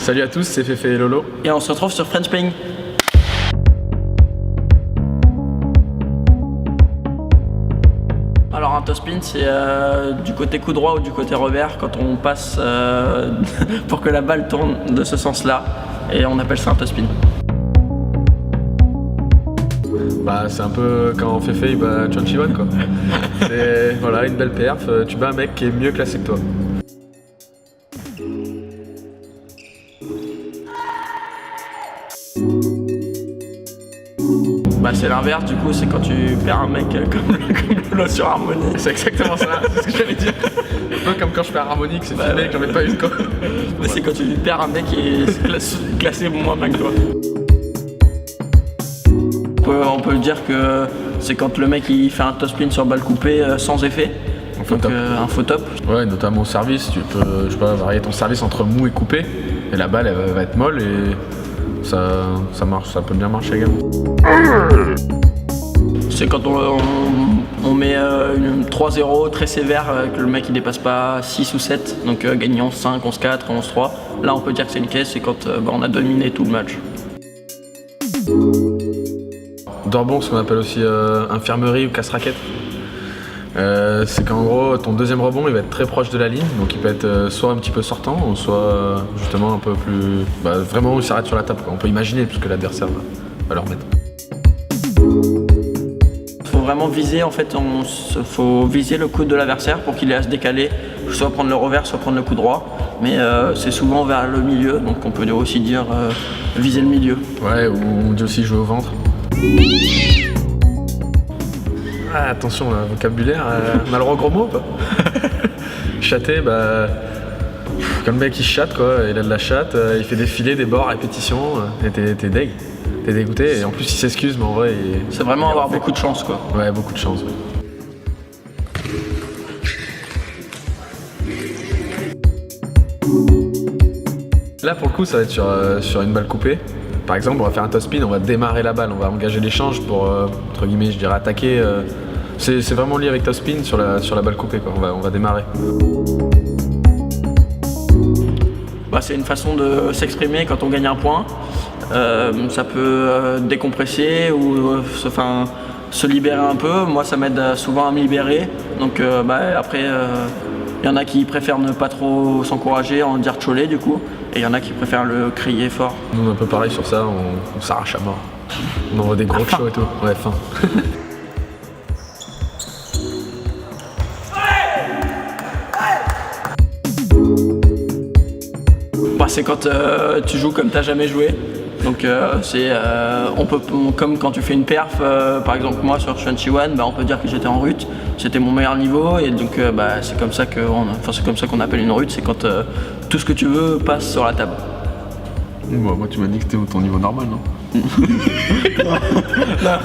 Salut à tous, c'est Fefe et Lolo. Et on se retrouve sur French Playing. Alors un topspin, c'est du côté coup droit ou du côté revers quand on passe pour que la balle tourne de ce sens-là, et on appelle ça un topspin. Bah, c'est un peu quand Fefe il bat Chuan Chi-Wan quoi. C'est voilà, une belle perf, tu bats un mec qui est mieux classé que toi. Bah c'est l'inverse, du coup c'est quand tu perds un mec comme Lolo sur harmonie. C'est exactement ça, c'est ce que j'allais dire. Un peu comme quand je fais un harmonique, c'est filmé que j'en ai pas eu quoi. Mais c'est quand tu perds un mec qui est classé moins bien que toi. On peut dire que c'est quand le mec il fait un topspin sur balle coupée sans effet. Donc un faux top. Ouais, notamment au service, tu peux, je sais pas, varier ton service entre mou et coupé. Et la balle elle va être molle et ça marche, ça peut bien marcher également. C'est quand on met une 3-0 très sévère, que le mec il dépasse pas 6 ou 7, donc gagnant 5, 11-4, 11-3. Là on peut dire que c'est une caisse, c'est quand on a dominé tout le match. D'Orbon, ce qu'on appelle aussi infirmerie ou casse-raquette. C'est qu'en gros, ton deuxième rebond il va être très proche de la ligne, donc il peut être soit un petit peu sortant, ou soit justement un peu plus. Vraiment où il s'arrête sur la table, quoi. On peut imaginer, puisque l'adversaire va le remettre. Faut vraiment viser, en fait, faut viser le coude de l'adversaire pour qu'il ait à se décaler, soit prendre le revers, soit prendre le coup droit. Mais c'est souvent vers le milieu, donc on peut aussi dire viser le milieu. Ouais, ou on dit aussi jouer au ventre. Ah, attention, vocabulaire, on a le droit au gros mot ou pas? Chatter, bah. Quand le mec il chatte quoi, il a de la chatte, il fait des filets, des bords, répétitions, et t'es deg. T'es dégoûté, et en plus il s'excuse, mais en vrai c'est vraiment avoir beaucoup de chance quoi. Ouais, beaucoup de chance. Ouais. Là pour le coup ça va être sur une balle coupée. Par exemple, on va faire un topspin, on va démarrer la balle, on va engager l'échange pour, entre guillemets, je dirais attaquer. C'est vraiment lié avec topspin sur la balle coupée, quoi. On va démarrer. Bah, c'est une façon de s'exprimer quand on gagne un point. Ça peut décompresser ou se libérer un peu. Moi, ça m'aide souvent à me libérer. Donc après, il y en a qui préfèrent ne pas trop s'encourager, en dire tcholé du coup. Et il y en a qui préfèrent le crier fort. Nous, on est un peu pareil sur ça, on s'arrache à mort. On envoie des gros shows et tout. Ouais, fin. Bah, c'est quand tu joues comme t'as jamais joué. Donc comme quand tu fais une perf, par exemple moi sur Chuan Chi-Wan, on peut dire que j'étais en rut, c'était mon meilleur niveau, et donc c'est comme ça qu'on appelle une rut, c'est quand tout ce que tu veux passe sur la table. Moi tu m'as dit que c'était au ton niveau normal, non? Non.